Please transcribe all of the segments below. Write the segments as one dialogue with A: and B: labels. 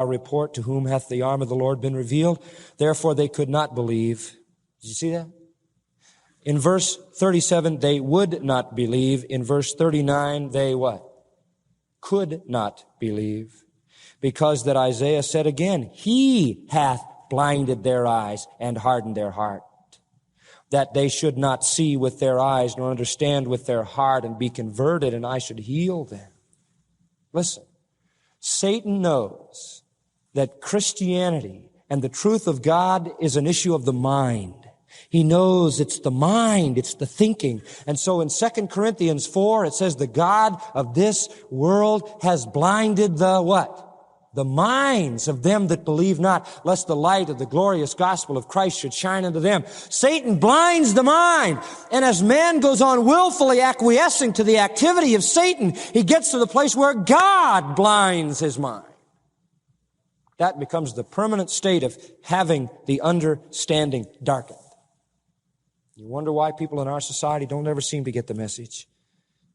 A: our report, to whom hath the arm of the Lord been revealed? Therefore they could not believe. Did you see that? In verse 37, they would not believe. In verse 39, they what? Could not believe. Because that Isaiah said again, He hath blinded their eyes and hardened their heart, that they should not see with their eyes nor understand with their heart and be converted, and I should heal them. Listen, Satan knows that Christianity and the truth of God is an issue of the mind. He knows it's the mind, it's the thinking. And so in 2 Corinthians 4, it says, the God of this world has blinded the what? The minds of them that believe not, lest the light of the glorious gospel of Christ should shine unto them. Satan blinds the mind. And as man goes on willfully acquiescing to the activity of Satan, he gets to the place where God blinds his mind. That becomes the permanent state of having the understanding darkened. You wonder why people in our society don't ever seem to get the message.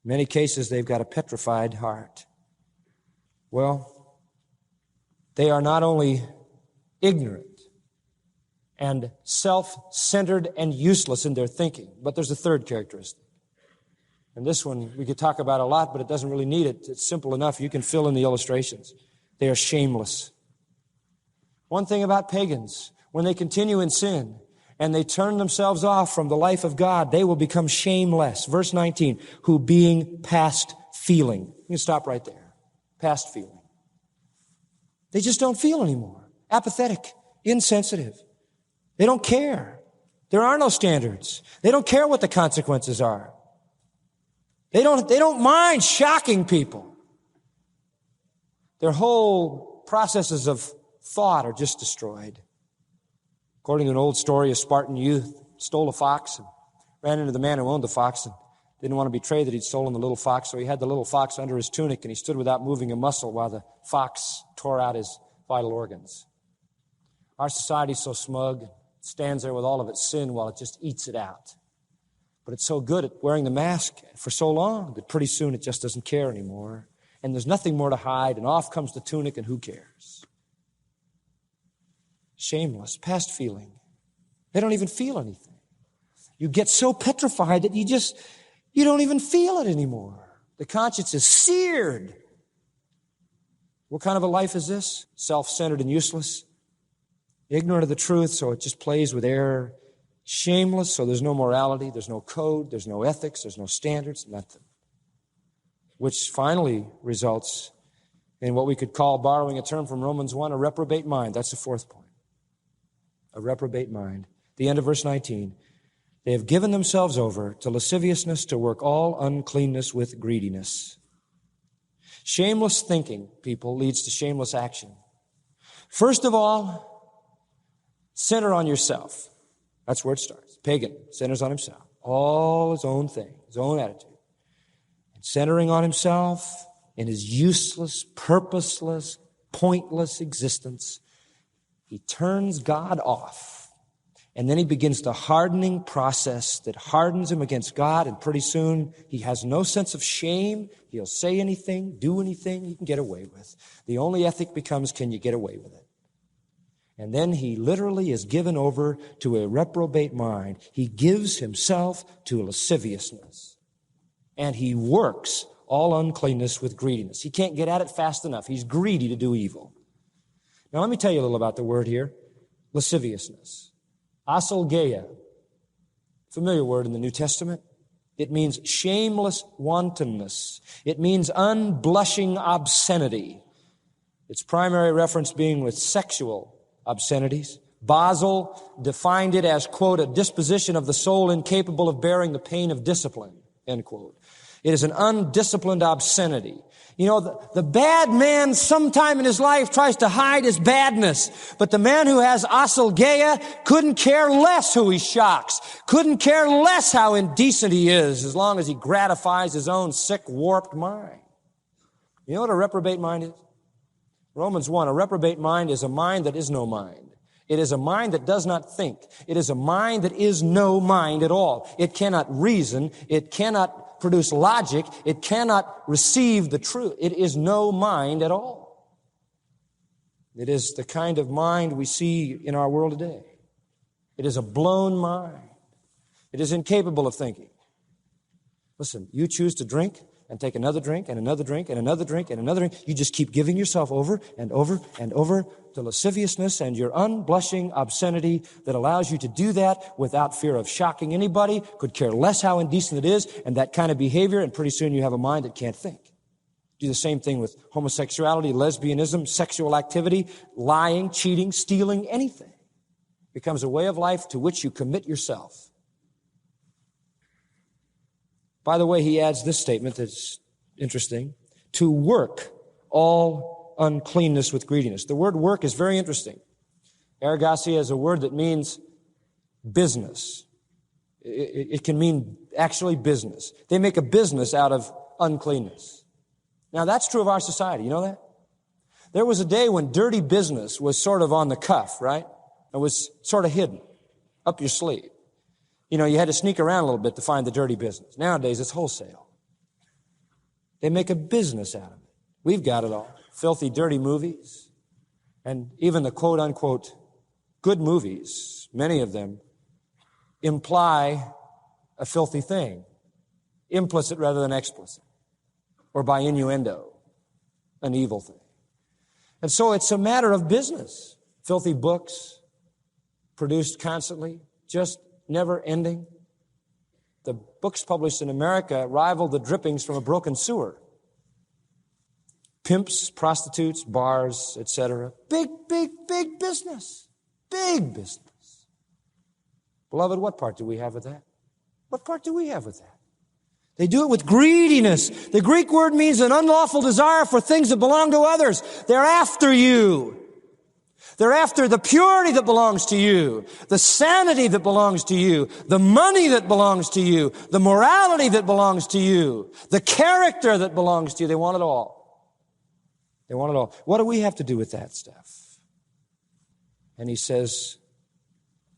A: In many cases, they've got a petrified heart. Well, they are not only ignorant and self-centered and useless in their thinking, but there's a third characteristic. And this one we could talk about a lot, but it doesn't really need it. It's simple enough. You can fill in the illustrations. They are shameless. One thing about pagans, when they continue in sin and they turn themselves off from the life of God, they will become shameless. Verse 19, who being past feeling. You can stop right there. Past feeling. They just don't feel anymore. Apathetic, insensitive. They don't care. There are no standards. They don't care what the consequences are. They don't mind shocking people. Their whole processes of thought are just destroyed. According to an old story, a Spartan youth stole a fox and ran into the man who owned the fox and didn't want to betray that he'd stolen the little fox, so he had the little fox under his tunic and he stood without moving a muscle while the fox tore out his vital organs. Our society's so smug, it stands there with all of its sin while it just eats it out. But it's so good at wearing the mask for so long that pretty soon it just doesn't care anymore. And there's nothing more to hide, and off comes the tunic, and who cares? Shameless, past feeling. They don't even feel anything. You get so petrified that you don't even feel it anymore. The conscience is seared. What kind of a life is this? Self-centered and useless. Ignorant of the truth, so it just plays with error. Shameless, so there's no morality, there's no code, there's no ethics, there's no standards, nothing. Which finally results in what we could call, borrowing a term from Romans 1, a reprobate mind. That's the fourth point. A reprobate mind. The end of verse 19. They have given themselves over to lasciviousness, to work all uncleanness with greediness. Shameless thinking, people, leads to shameless action. First of all, center on yourself. That's where it starts. Pagan centers on himself. All his own thing, his own attitude. And centering on himself in his useless, purposeless, pointless existence, he turns God off. And then he begins the hardening process that hardens him against God, and pretty soon he has no sense of shame. He'll say anything, do anything he can get away with. The only ethic becomes, can you get away with it? And then he literally is given over to a reprobate mind. He gives himself to lasciviousness. And he works all uncleanness with greediness. He can't get at it fast enough. He's greedy to do evil. Now let me tell you a little about the word here. Lasciviousness. Asolgeia. Familiar word in the New Testament. It means shameless wantonness. It means unblushing obscenity. Its primary reference being with sexual obscenities. Basel defined it as, quote, a disposition of the soul incapable of bearing the pain of discipline, end quote. It is an undisciplined obscenity. You know, the bad man sometime in his life tries to hide his badness, but the man who has asolgeia couldn't care less who he shocks, couldn't care less how indecent he is, as long as he gratifies his own sick, warped mind. You know what a reprobate mind is? Romans 1, a reprobate mind is a mind that is no mind. It is a mind that does not think. It is a mind that is no mind at all. It cannot reason. It cannot produce logic. It cannot receive the truth. It is no mind at all. It is the kind of mind we see in our world today. It is a blown mind. It is incapable of thinking. Listen, you choose to drink and take another drink and another drink and another drink and another drink. You just keep giving yourself over and over and over to lasciviousness and your unblushing obscenity that allows you to do that without fear of shocking anybody, could care less how indecent it is, and that kind of behavior, and pretty soon you have a mind that can't think. Do the same thing with homosexuality, lesbianism, sexual activity, lying, cheating, stealing, anything. It becomes a way of life to which you commit yourself. By the way, he adds this statement that's interesting: to work all uncleanness with greediness. The word work is very interesting. Ergasia is a word that means business. It can mean actually business. They make a business out of uncleanness. Now, that's true of our society. You know that? There was a day when dirty business was sort of on the cuff, right? It was sort of hidden, up your sleeve. You know, you had to sneak around a little bit to find the dirty business. Nowadays, it's wholesale. They make a business out of it. We've got it all. Filthy, dirty movies. And even the quote-unquote good movies, many of them imply a filthy thing, implicit rather than explicit, or by innuendo, an evil thing. And so it's a matter of business. Filthy books produced constantly, just never ending. The books published in America rival the drippings from a broken sewer. Pimps, prostitutes, bars, etc. Big, big, big business. Big business. Beloved, what part do we have with that? What part do we have with that? They do it with greediness. The Greek word means an unlawful desire for things that belong to others. They're after you. They're after the purity that belongs to you, the sanity that belongs to you, the money that belongs to you, the morality that belongs to you, the character that belongs to you. They want it all. They want it all. What do we have to do with that stuff? And he says,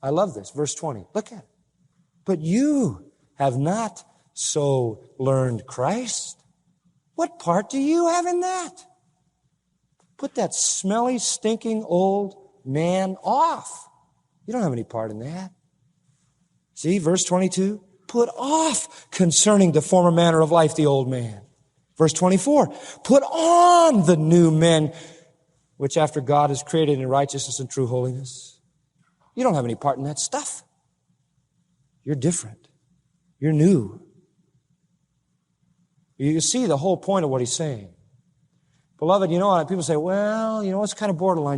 A: I love this, verse 20. Look at it. But you have not so learned Christ. What part do you have in that? Put that smelly, stinking old man off. You don't have any part in that. See, verse 22, put off concerning the former manner of life the old man. Verse 24, put on the new men, which after God is created in righteousness and true holiness. You don't have any part in that stuff. You're different. You're new. You see the whole point of what he's saying. Beloved, you know what? People say, well, you know, it's kind of borderline.